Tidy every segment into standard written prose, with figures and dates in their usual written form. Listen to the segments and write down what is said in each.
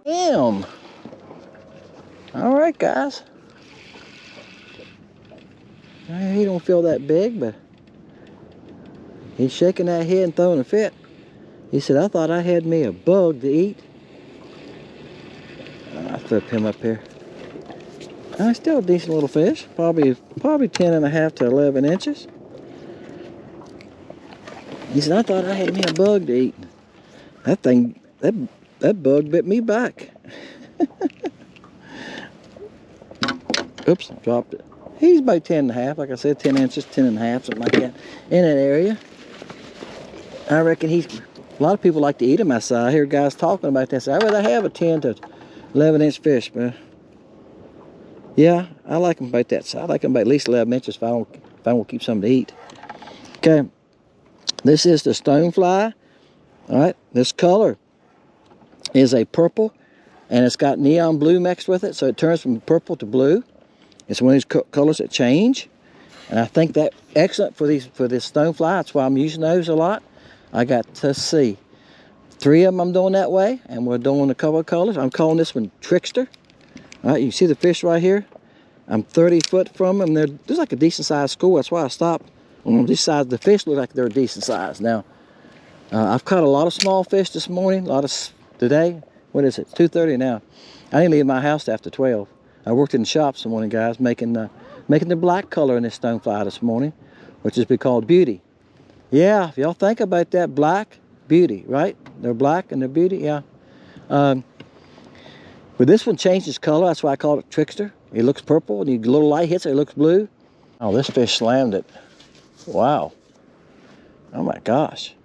Damn. All right, guys. He don't feel that big, but he's shaking that head and throwing a fit. He said, I thought I had me a bug to eat. I flip him up here. Still a decent little fish. Probably 10.5 to 11 inches. He said, I thought I had me a bug to eat. That thing, that bug bit me back. Oops, dropped it. He's about 10.5, like I said, 10 inches, 10.5, something like that, in that area. I reckon a lot of people like to eat him outside. I hear guys talking about this. I'd rather have a 10 to 11 inch fish, but yeah, I like them about that size. I like them about at least 11 inches if I don't keep something to eat. Okay, this is the stone fly. All right, this color is a purple, and it's got neon blue mixed with it, so it turns from purple to blue. It's one of these colors that change, and I think that excellent for this stone fly. That's why I'm using those a lot. I got to see 3 of them I'm doing that way, and we're doing a couple of colors. I'm calling this one Trickster. All right, you see the fish right here? I'm 30 foot from them. There's like a decent sized school. That's why I stopped on this side. The fish look like they're a decent size. Now, I've caught a lot of small fish this morning, today. What is it? It's 2:30 now. I didn't leave my house after 12. I worked in the shop this morning, guys, making the black color in this stone fly this morning, which is called Beauty. Yeah, if y'all think about that, black, beauty, right? They're black and they're beauty, yeah. But this one changes color. That's why I call it Trickster. It looks purple, and a little light hits it, it looks blue. Oh, this fish slammed it. Wow. Oh my gosh.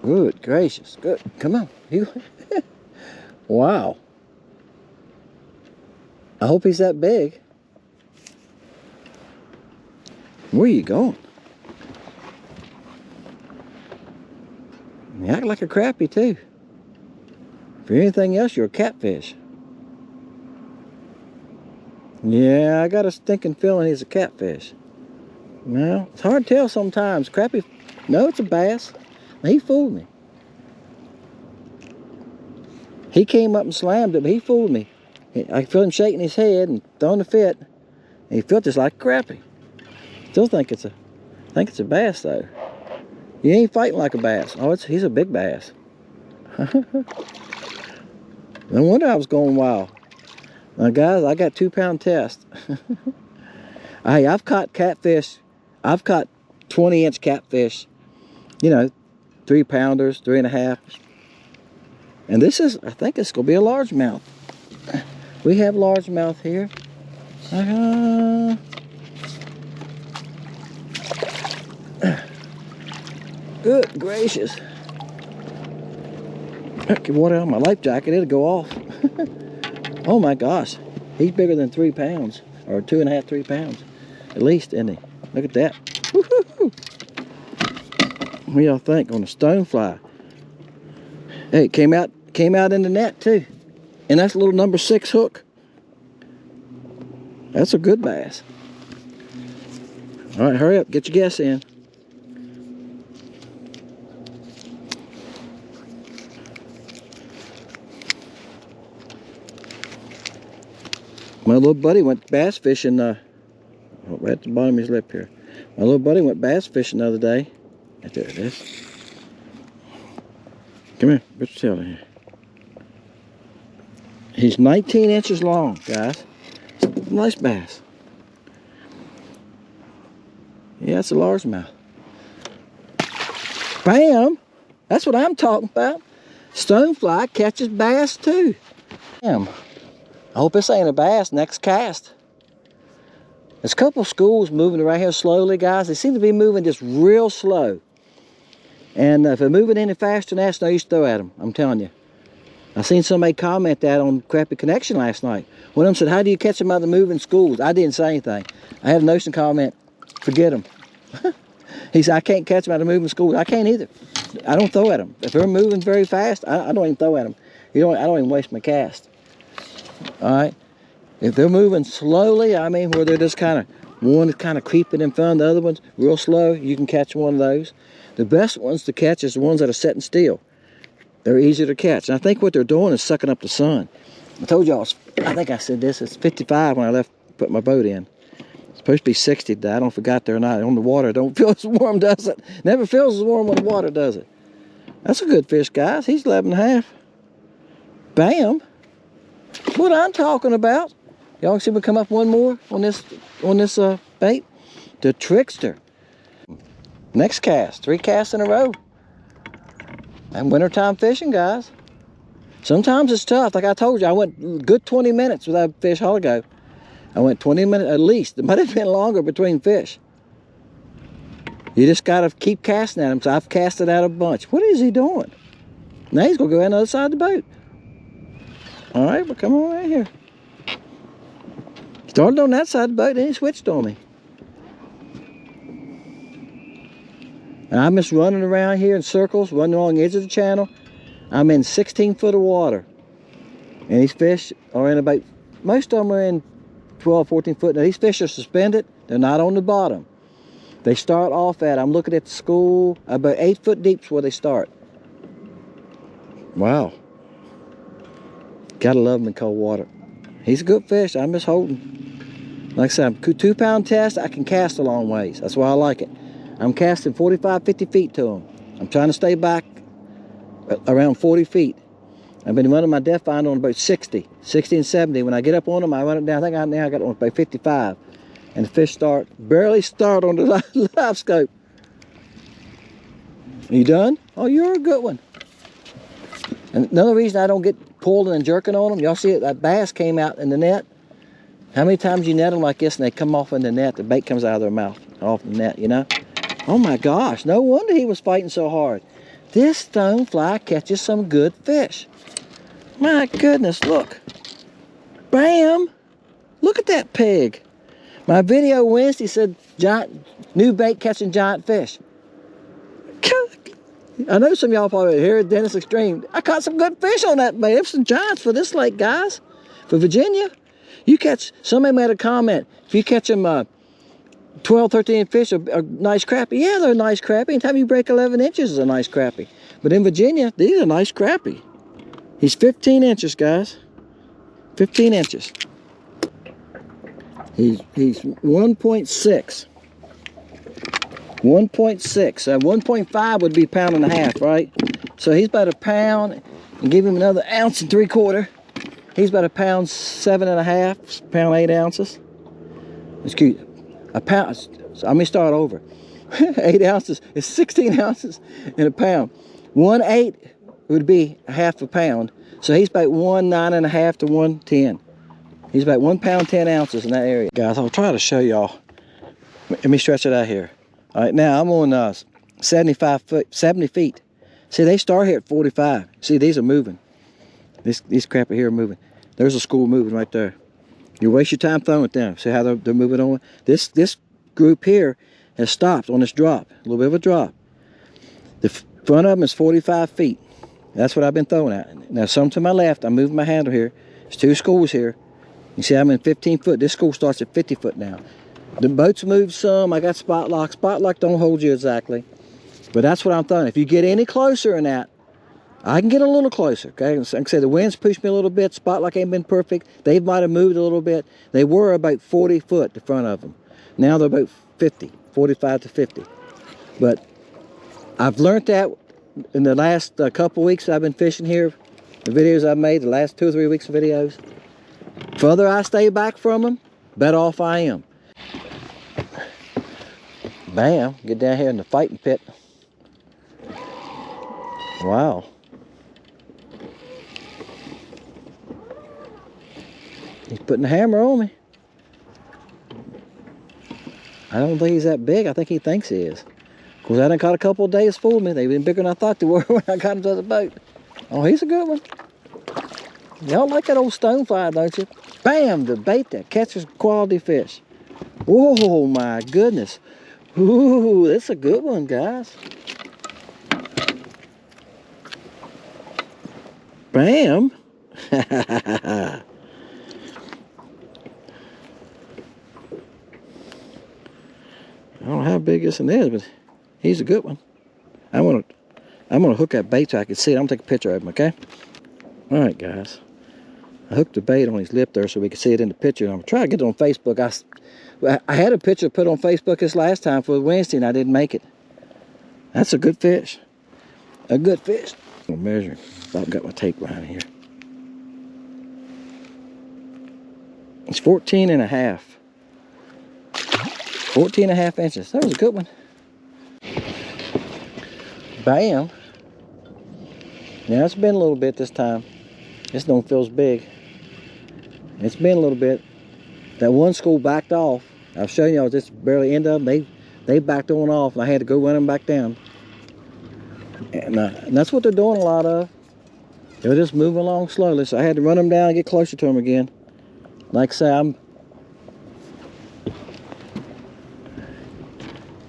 Good gracious. Good. Come on. Wow. I hope he's that big. Where are you going? You act like a crappie too. For anything else, you're a catfish. Yeah, I got a stinking feeling he's a catfish. Well, it's hard to tell sometimes. Crappie, no, it's a bass. He fooled me. He came up and slammed it, but he fooled me. I feel him shaking his head and throwing a fit. And he felt just like a crappie. Still think it's a bass though. He ain't fighting like a bass. Oh, he's a big bass. No wonder I was going wild. Now guys, I got 2-pound test. Hey, I've caught catfish. I've caught 20-inch catfish. You know, 3-pounders, 3.5. And this is, I think it's gonna be a largemouth. We have largemouth here. Good gracious. Get water on my life jacket, it'll go off. Oh my gosh. He's bigger than 3 pounds. Or 2.5, 3 pounds. At least, isn't he? Look at that. Woo-hoo-hoo. What do y'all think on the stone fly? Hey, it came out in the net too. And that's a little number 6 hook. That's a good bass. All right, hurry up, get your guess in. My little buddy went bass fishing, right at the bottom of his lip here. My little buddy went bass fishing the other day. Right there it is. Come here, put your tail in here. He's 19 inches long, guys. Nice bass. Yeah, it's a largemouth. Bam! That's what I'm talking about. Stonefly catches bass too. Bam. I hope this ain't a bass next cast. There's a couple of schools moving right here slowly, guys. They seem to be moving just real slow. And if they're moving any faster than that, it's no use to throw at them. I'm telling you. I seen somebody comment that on Crappie Connection last night. One of them said, how do you catch them out of the moving schools? I didn't say anything. I had a notion comment, forget them. He said, I can't catch them out of the moving schools. I can't either. I don't throw at them. If they're moving very fast, I don't even throw at them. I don't even waste my cast. All right. If they're moving slowly, I mean, where they're just kind of, one is kind of creeping in front of the other ones real slow, you can catch one of those. The best ones to catch is the ones that are sitting still. They're easier to catch. And I think what they're doing is sucking up the sun. I told y'all, I think I said this, it's 55 when I left, put my boat in. It's supposed to be 60 today. I don't forgot there or not. On the water, it don't feel as warm, does it? Never feels as warm when the water does it. That's a good fish, guys. He's 11 and a half. Bam. What I'm talking about. Y'all see me come up one more on this bait? The Trickster. Next cast, 3 casts in a row. And wintertime fishing, guys. Sometimes it's tough. Like I told you, I went a good 20 minutes without fish a while ago. I went 20 minutes at least. It might have been longer between fish. You just got to keep casting at him. So I've casted out a bunch. What is he doing? Now he's going to go on the other side of the boat. All right, but come on right here. Started on that side of the boat, then he switched on me. And I'm just running around here in circles, running along the edge of the channel. I'm in 16 foot of water. And these fish are in about, most of them are in 12, 14 foot. Now these fish are suspended. They're not on the bottom. They start off at, I'm looking at the school, about 8 foot deep is where they start. Wow. Gotta love them in cold water. He's a good fish. I'm just holding. Like I said, I'm 2 pound test. I can cast a long ways. That's why I like it. I'm casting 45, 50 feet to him. I'm trying to stay back around 40 feet. I've been running my depth finder on about 60 and 70. When I get up on them, I run it down. I think now I got it on about 55. And the fish barely start on the live scope. You done? Oh, you're a good one. And another reason I don't get pulling and jerking on them, y'all see it, that bass came out in the net. How many times you net them like this and they come off in the net, the bait comes out of their mouth, off the net, you know? Oh my gosh, no wonder he was fighting so hard. This stonefly catches some good fish. My goodness, look. Bam! Look at that pig. My video Wednesday said new bait catching giant fish. I know some of y'all probably here at Dennis Extreme. I caught some good fish on that bait. There's some giants for this lake, guys. For Virginia. You catch, somebody made a comment. If you catch them 12, 13 fish are nice crappie. Yeah, they're nice crappie. Anytime you break 11 inches is a nice crappie. But in Virginia, these are nice crappie. He's 15 inches, guys. 15 inches. He's 1.6. 1.6. 1.5 would be a pound and a half, right? So he's about a pound, and give him another 1.75 ounces. He's about a pound 7.5, pound 8 ounces. Excuse me, a pound. So let me start over. 8 ounces is 16 ounces in a pound. 1/8 would be a half a pound. So he's about 1.9 to 1.10. He's about 1 pound 10 ounces in that area. Guys, I'll try to show y'all. Let me stretch it out here. All right, now I'm on 70 feet. See, they start here at 45. See, these are moving. These crap here are moving. There's a school moving right there. You waste your time throwing it down. See how they're moving on? This group here has stopped on this drop. A little bit of a drop. The front of them is 45 feet. That's what I've been throwing at. Now, some to my left, I'm moving my handle here. There's 2 schools here. You see, I'm in 15 foot. This school starts at 50 foot now. The boats move some. I got spot lock. Spot lock don't hold you exactly. But that's what I'm throwing. If you get any closer than that, I can get a little closer. Okay, like I said, the wind's pushed me a little bit. Spot lock ain't been perfect. They might have moved a little bit. They were about 40 foot, the front of them. Now they're about 50, 45 to 50. But I've learned that in the last couple weeks I've been fishing here. The videos I've made, the last 2 or 3 weeks of videos. Further I stay back from them, better off I am. Bam, get down here in the fighting pit. Wow. He's putting the hammer on me. I don't think he's that big. I think he thinks he is. Of course, I done caught a couple of days fooled me. They've been bigger than I thought they were when I got them to the boat. Oh, he's a good one. Y'all like that old stonefly, don't you? Bam, the bait that catches quality fish. Oh my goodness. Ooh, that's a good one, guys. Bam. I don't know how big this one is, but he's a good one. I'm gonna hook that bait so I can see it. I'm gonna take a picture of him, okay? All right, guys. I hooked the bait on his lip there so we can see it in the picture. I'm gonna try to get it on Facebook. I had a picture put on Facebook this last time for Wednesday and I didn't make it. That's a good fish. A good fish. I'm gonna measure. I've got my tape right here. It's 14 and a half. 14 and a half inches. That was a good one. Bam. Now it's been a little bit this time. This don't feel as big. It's been a little bit. That one school backed off. I was showing y'all this barely end up. They backed on off and I had to go run them back down. And that's what they're doing a lot of. They're just moving along slowly. So I had to run them down and get closer to them again. Like I say,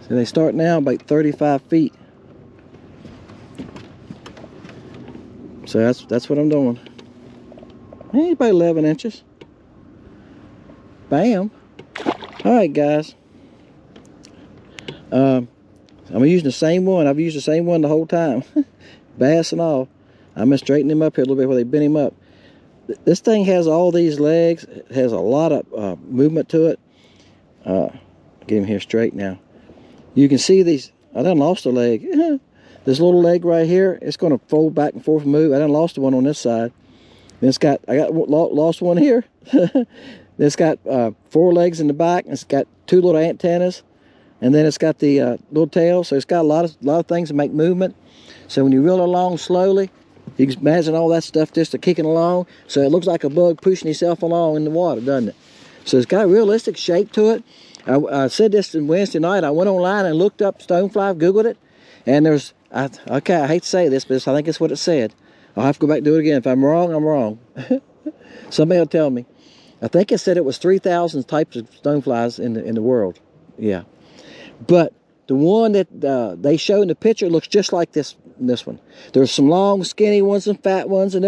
so they start now about 35 feet. So that's what I'm doing. About 11 inches. Bam. All right, guys. I'm using the same one. I've used the same one the whole time. Bass and all. I'm going to straighten him up here a little bit where they bend him up. This thing has all these legs. It has a lot of movement to it. Get him here straight now. You can see these. I done lost a leg. This little leg right here, it's going to fold back and forth and move. I done lost one on this side. Then I got lost one here. It's got 4 legs in the back. And it's got 2 little antennas, and then it's got the little tail. So it's got a lot of things that make movement. So when you reel along slowly, you can imagine all that stuff just kicking along. So it looks like a bug pushing itself along in the water, doesn't it? So it's got a realistic shape to it. I said this on Wednesday night. I went online and looked up stonefly, Googled it, and there's, okay, I hate to say this, but I think it's what it said. I'll have to go back and do it again. If I'm wrong, I'm wrong. Somebody will tell me. I think it said it was 3,000 types of stoneflies in the world. Yeah. But the one that they show in the picture looks just like this one. There's some long, skinny ones and fat ones, and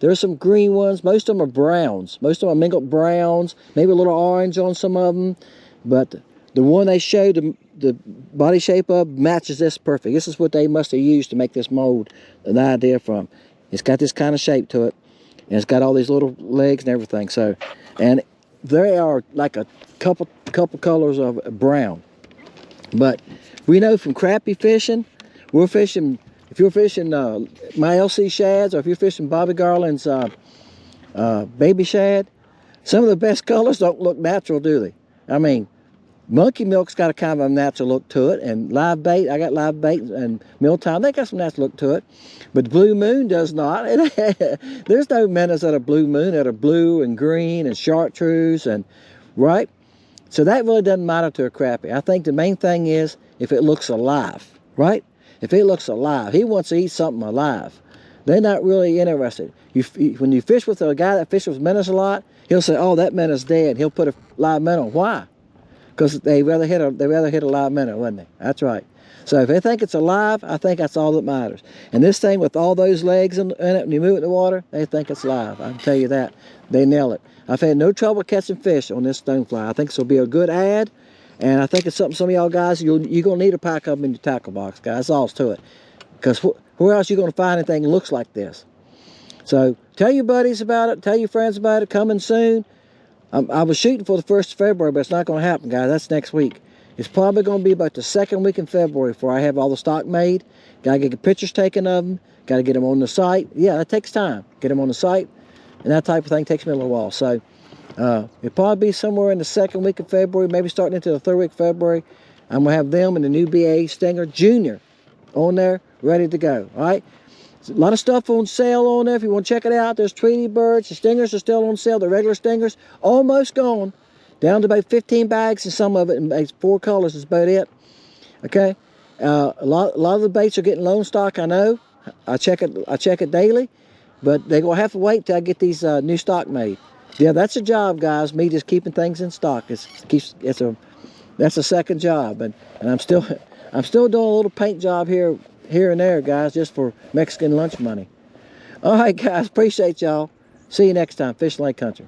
there's some green ones. Most of them are browns. Most of them are mingled browns, maybe a little orange on some of them. But the one they showed, the body shape of, matches this perfect. This is what they must have used to make this mold, an idea from. It's got this kind of shape to it, and it's got all these little legs and everything. So, and they are like a couple colors of brown. But we know from crappie fishing, we're fishing. If you're fishing my LC shads, or if you're fishing Bobby Garland's baby shad, some of the best colors don't look natural, do they? I mean, monkey milk's got a kind of a natural look to it, and live bait, I got live bait and mealtime, they got some natural look to it. But the blue moon does not. There's no minnows that are blue moon, that are blue and green and chartreuse, and right? So that really doesn't matter to a crappie. I think the main thing is if it looks alive, right? If it looks alive, he wants to eat something alive. They're not really interested. When you fish with a guy that fishes with minnows a lot, he'll say, "Oh, that minnow's dead." He'll put a live minnow. Why? Because they rather hit a live minnow, wouldn't they? That's right. So if they think it's alive, I think that's all that matters. And this thing with all those legs in it, when you move it in the water, they think it's live. I can tell you that. They nail it. I've had no trouble catching fish on this stonefly. I think this will be a good ad, and I think it's something some of y'all guys, you're going to need to pack up in your tackle box, guys. That's all to it. Because where else are you going to find anything that looks like this? So tell your buddies about it. Tell your friends about it. Coming soon. I was shooting for the 1st of February, but it's not going to happen, guys. That's next week. It's probably going to be about the 2nd week in February before I have all the stock made. Got to get pictures taken of them. Got to get them on the site. Yeah, that takes time. Get them on the site. And that type of thing takes me a little while. So it'll probably be somewhere in the 2nd week of February, maybe starting into the 3rd week of February. I'm going to have them and the new BA Stinger Junior on there, ready to go. All right? A lot of stuff on sale on there. If you want to check it out, there's Tweety birds. The stingers are still on sale. The regular stingers, almost gone. Down to about 15 bags, and some of it in 4 colors is about it. Okay? A lot of the baits are getting low in stock, I know. I check it daily. But they're going to have to wait till I get these new stock made. Yeah, that's a job, guys. Me just keeping things in stock. That's a second job. And I'm still doing a little paint job here and there, guys, just for Mexican lunch money. All right, guys, appreciate y'all. See you next time. Fishing Lake Country.